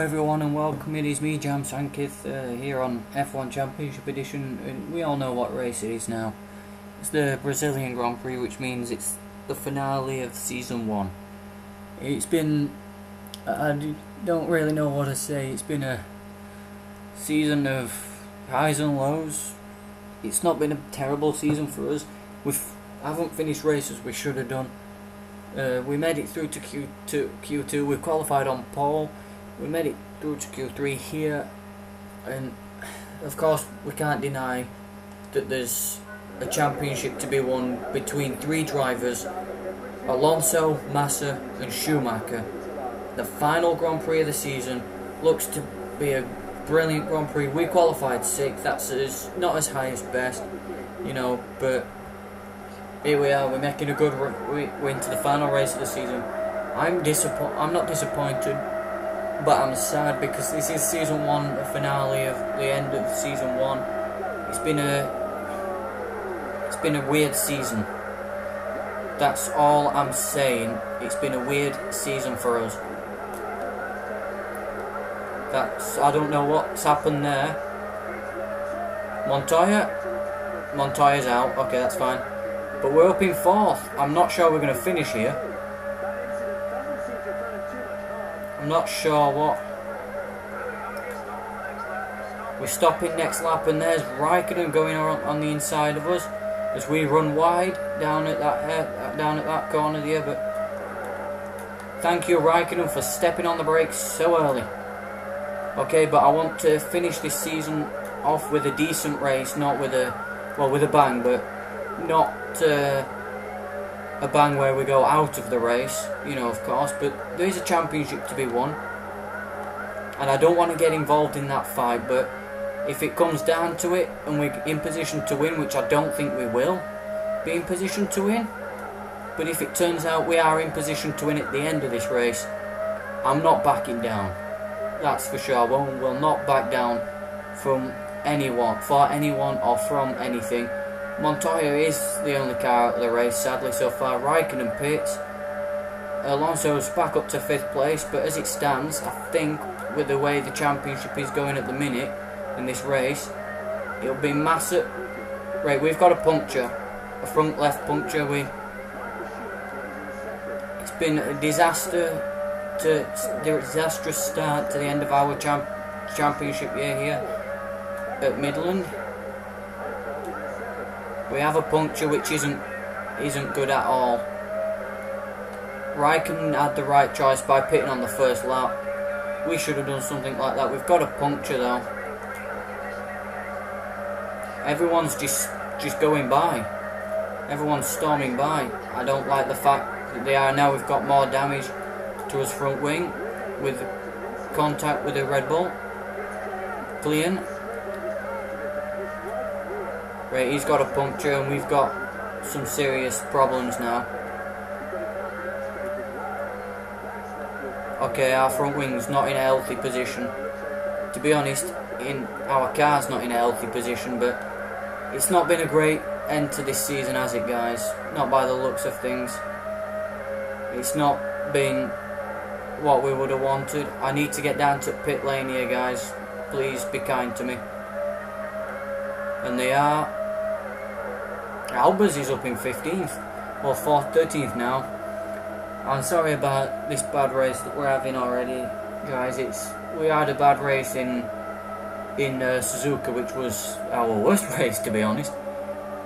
everyone and welcome. It is me, Jam Sankith, here on F1 Championship Edition, and we all know what race it is now. It's the Brazilian Grand Prix, which means it's the finale of Season 1. It's been... I don't really know what to say. It's been a season of highs and lows. It's not been a terrible season for us. We haven't finished races we should have done. We made it through to Q2. We qualified on pole. We made it through to Q3 here, and of course we can't deny that there's a championship to be won between three drivers: Alonso, Massa and Schumacher. The final Grand Prix of the season looks to be a brilliant Grand Prix. We qualified 6th. That's not as high as best, but here we are. We're making a good way into the final race of the season. I'm not disappointed, but I'm sad because this is Season 1, the finale of the end of Season 1. It's been a weird season. That's all I'm saying. It's been a weird season for us. I don't know what's happened there. Montoya's out. Okay, that's fine. But we're up in 4th. I'm not sure we're going to finish here. I'm not sure what. We're stopping next lap, and there's Raikkonen going on the inside of us as we run wide down at that corner there. But thank you, Raikkonen, for stepping on the brakes so early. Okay, but I want to finish this season off with a decent race, not with a bang, but not a bang where we go out of the race, of course, but there is a championship to be won, and I don't want to get involved in that fight. But if it comes down to it and we're in position to win, which I don't think we will be in position to win, but if it turns out we are in position to win at the end of this race, I'm not backing down. That's for sure. We'll not back down from anyone, or from anything. Montoya is the only car out of the race, sadly, so far. Raikkonen pits. Alonso's back up to 5th place, but as it stands, I think with the way the championship is going at the minute in this race, it'll be Massa. Right, we've got a puncture, a front left puncture. It's been a disastrous start to the end of our championship year here at Midland. We have a puncture which isn't good at all. Raikkonen had the right choice by pitting on the first lap. We should have done something like that. We've got a puncture though. Everyone's just going by. Everyone's storming by. I don't like the fact that they are now. We've got more damage to his front wing with contact with the Red Bull. Clean. Right, he's got a puncture and we've got some serious problems now. Okay, our front wing's not in a healthy position. To be honest, our car's not in a healthy position, but it's not been a great end to this season, has it, guys? Not by the looks of things. It's not been what we would have wanted. I need to get down to pit lane here, guys. Please be kind to me. And they are. Albers is up in 15th, or 13th now. I'm sorry about this bad race that we're having already, guys. We had a bad race in Suzuka, which was our worst race, to be honest.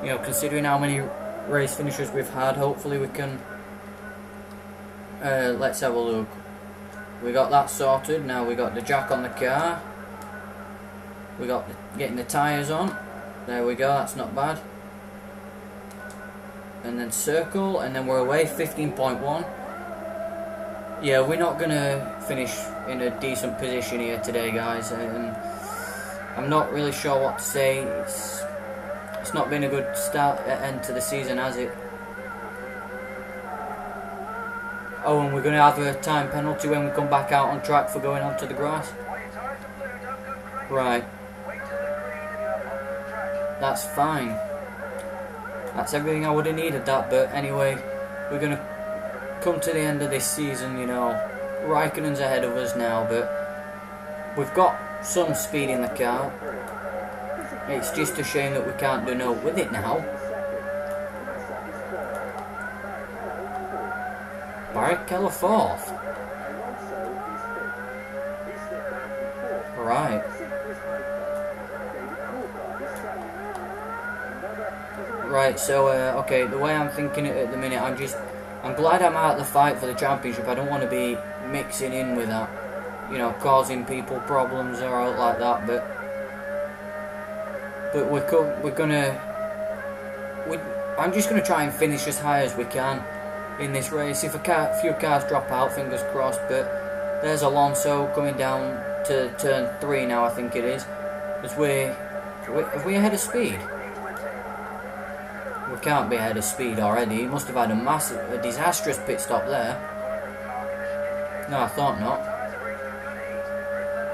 Considering how many race finishes we've had, hopefully we can. Let's have a look. We got that sorted. Now we got the jack on the car. We got getting the tyres on. There we go. That's not bad. And then circle, and then we're away 15.1. Yeah, we're not gonna finish in a decent position here today, guys. I'm not really sure what to say. It's not been a good end to the season, has it? Oh, and we're going to have a time penalty when we come back out on track for going onto the grass. Right. That's fine. That's everything I would have needed that, but anyway, we're going to come to the end of this season, Raikkonen's ahead of us now, but we've got some speed in the car. It's just a shame that we can't do no with it now. Barrichello fourth. Right. Right, so, okay, the way I'm thinking it at the minute, I'm glad I'm out of the fight for the championship. I don't want to be mixing in with that, you know, causing people problems or out like that, but I'm just gonna try and finish as high as we can in this race. If a few cars drop out, fingers crossed, but there's Alonso coming down to turn 3 now, I think it is. Have we ahead of speed? We can't be ahead of speed already. He must have had a disastrous pit stop there. No, I thought not.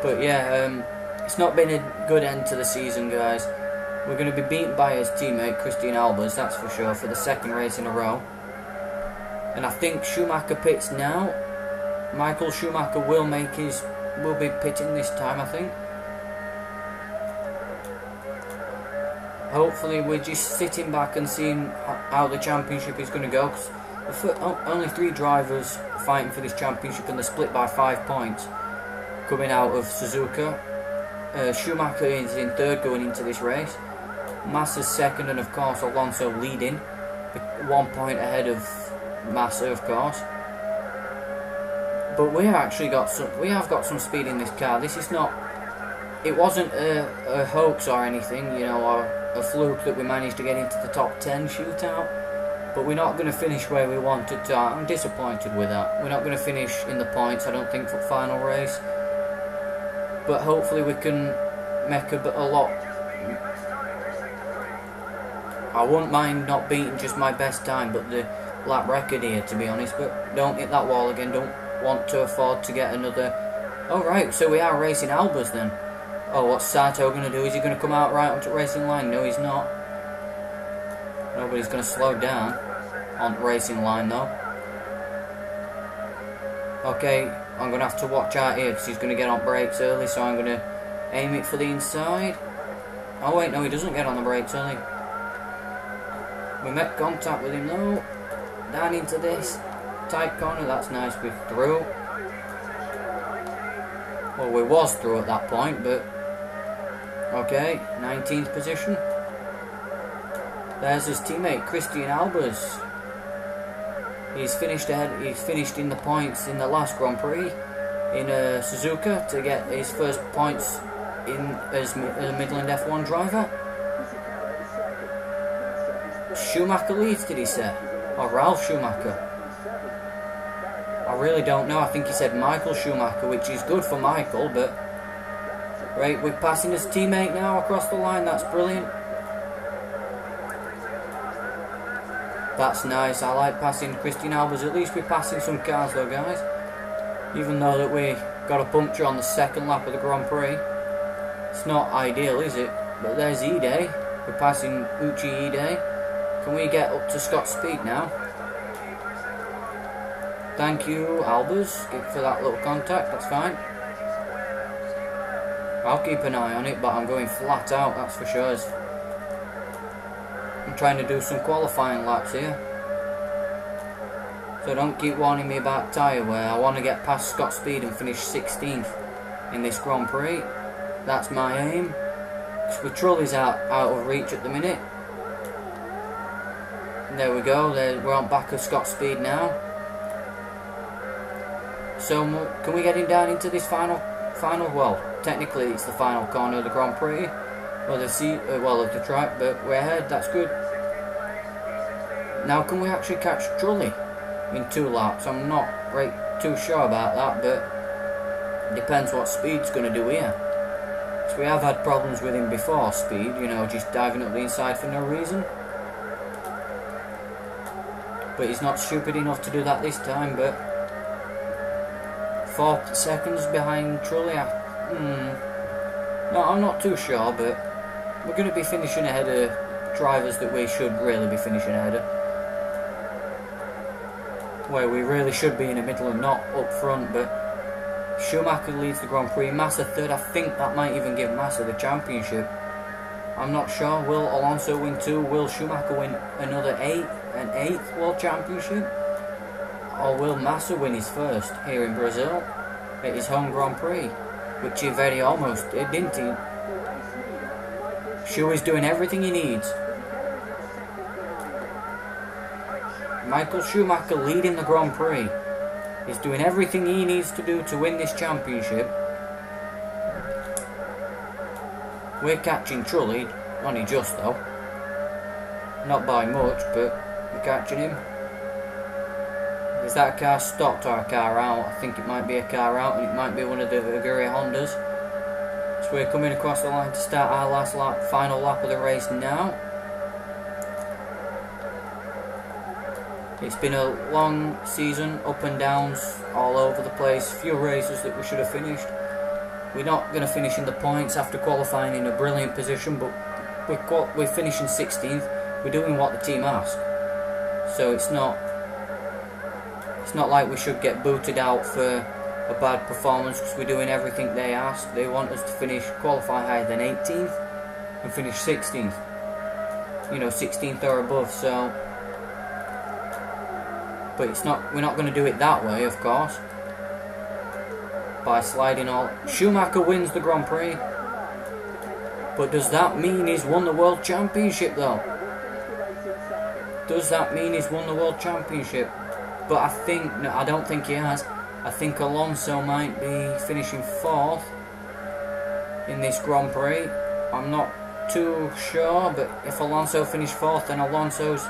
But yeah, it's not been a good end to the season, guys. We're going to be beaten by his teammate Christian Albers, that's for sure, for the second race in a row. And I think Schumacher pits now. Michael Schumacher will be pitting this time, I think. Hopefully we're just sitting back and seeing how the championship is going to go. Cause only 3 drivers fighting for this championship and they're split by 5 points coming out of Suzuka. Schumacher is in 3rd going into this race. Massa's 2nd, and of course Alonso leading, 1 point ahead of Massa, of course. But we have got some speed in this car. This is not. It wasn't a hoax or anything, you know, or a fluke that we managed to get into the top 10 shootout. But we're not going to finish where we wanted to. I'm disappointed with that. We're not going to finish in the points, I don't think, for the final race. But hopefully we can make a lot. I wouldn't mind not beating just my best time, but the lap record here, to be honest. But don't hit that wall again. Don't want to afford to get another. Alright, so we are racing Albers then. Oh, what's Sato going to do? Is he going to come out right onto the racing line? No, he's not. Nobody's going to slow down on the racing line, though. Okay, I'm going to have to watch out here because he's going to get on brakes early, so I'm going to aim it for the inside. Oh, wait, no, he doesn't get on the brakes early. We make contact with him, though. Down into this tight corner. That's nice. We're through. Well, we was through at that point, but okay, 19th position. There's his teammate Christian Albers. He's finished ahead. He's finished in the points in the last Grand Prix in Suzuka to get his first points in as a Midland F1 driver. Schumacher leads, did he say? Or Ralph Schumacher? I really don't know. I think he said Michael Schumacher, which is good for Michael, but right, we're passing his teammate now across the line. That's brilliant. That's nice. I like passing Christian Albers. At least we're passing some cars though, guys. Even though that we got a puncture on the 2nd lap of the Grand Prix. It's not ideal, is it? But there's E-Day. We're passing Uchi E-Day. Can we get up to Scott's speed now? Thank you, Albers, for that little contact. That's fine. I'll keep an eye on it, but I'm going flat out, that's for sure. I'm trying to do some qualifying laps here. So don't keep warning me about tyre wear. I want to get past Scott Speed and finish 16th in this Grand Prix. That's my aim. With trolleys out of reach at the minute. There we go. We're on back of Scott Speed now. So can we get him down into this final? Well, technically it's the final corner of the Grand Prix, of the track, but we're ahead. That's good. Now can we actually catch Trulli in 2 laps? I'm not too sure about that, but it depends what Speed's going to do here. So we have had problems with him before, Speed, you know, just diving up the inside for no reason. But he's not stupid enough to do that this time, but 4 seconds behind Trulli. No, I'm not too sure, but we're going to be finishing ahead of drivers that we should really be finishing ahead of. Where we really should be in the middle and not up front, but Schumacher leads the Grand Prix, Massa third. I think that might even give Massa the championship. I'm not sure. Will Alonso win 2? Will Schumacher win another an 8th World Championship? Or will Massa win his first here in Brazil at his home Grand Prix? Which he very almost did, didn't he? Schu is doing everything he needs. Michael Schumacher leading the Grand Prix. He's doing everything he needs to do to win this championship. We're catching Trulli, only just though. Not by much, but we're catching him. Is that car stopped or a car out? I think it might be a car out, and it might be one of the Aguri Hondas. So we're coming across the line to start our last lap, final lap of the race now. It's been a long season, up and downs all over the place. Few races that we should have finished. We're not going to finish in the points after qualifying in a brilliant position, but we're finishing 16th. We're doing what the team asked. So it's not like we should get booted out for a bad performance, because we're doing everything they asked. They want us to qualify higher than 18th and finish 16th. You know, 16th or above. So, but we're not going to do it that way, of course. By sliding all. Schumacher wins the Grand Prix. But does that mean he's won the World Championship though? Does that mean he's won the World Championship? But I don't think he has. I think Alonso might be finishing 4th in this Grand Prix. I'm not too sure, but if Alonso finished 4th, then Alonso's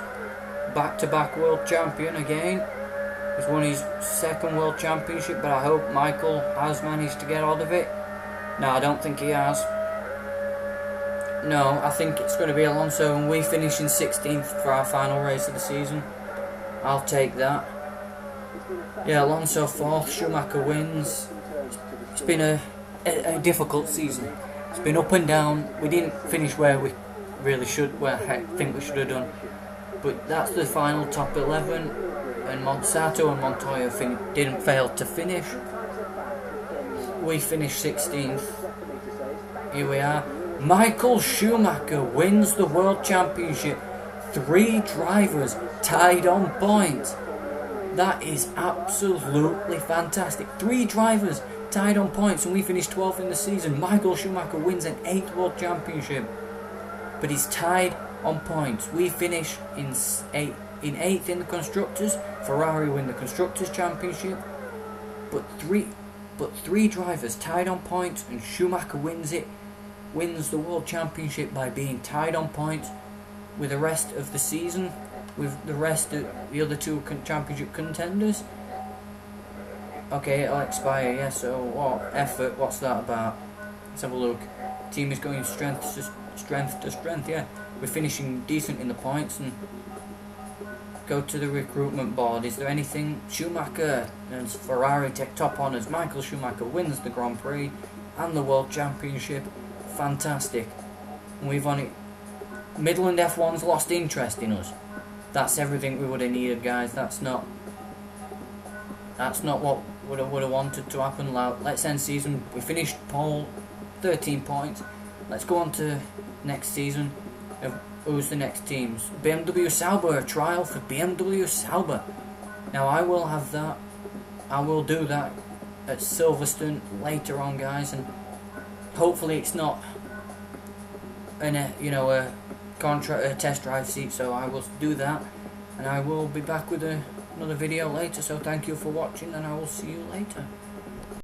back-to-back world champion again. He's won his 2nd world championship, but I hope Michael has managed to get out of it. No, I don't think he has. No, I think it's going to be Alonso, and we finish in 16th for our final race of the season. I'll take that. Yeah, Alonso 4th, Schumacher wins. It's been a difficult season. It's been up and down. We didn't finish where we really should, where I think we should have done. But that's the final top 11, and Monsanto and Montoya didn't fail to finish. We finished 16th. Here we are. Michael Schumacher wins the World Championship. 3 drivers tied on points. That is absolutely fantastic. 3 drivers tied on points, and we finished 12th in the season. Michael Schumacher wins an 8th World Championship, but he's tied on points. We finish in 8th in the Constructors. Ferrari win the Constructors Championship, but three drivers tied on points, and Schumacher wins the World Championship by being tied on points with the rest of the season, with the rest of the other 2 championship contenders. Okay, it'll expire, yeah, so what effort, what's that about? Let's have a look. Team is going strength to strength, yeah. We're finishing decent in the points, and go to the recruitment board. Is there anything? Schumacher and Ferrari take top honours. Michael Schumacher wins the Grand Prix and the World Championship. Fantastic. And we've won it. Midland F1's lost interest in us. That's everything we would have needed, guys. That's not what would have wanted to happen. Let's end season. We finished pole, 13 points. Let's go on to next season. Who's the next teams? BMW Sauber, a trial for BMW Sauber. Now I will have that. I will do that at Silverstone later on, guys, and hopefully it's not a test drive seat. So I will do that, and I will be back with another video later. So thank you for watching, and I will see you later.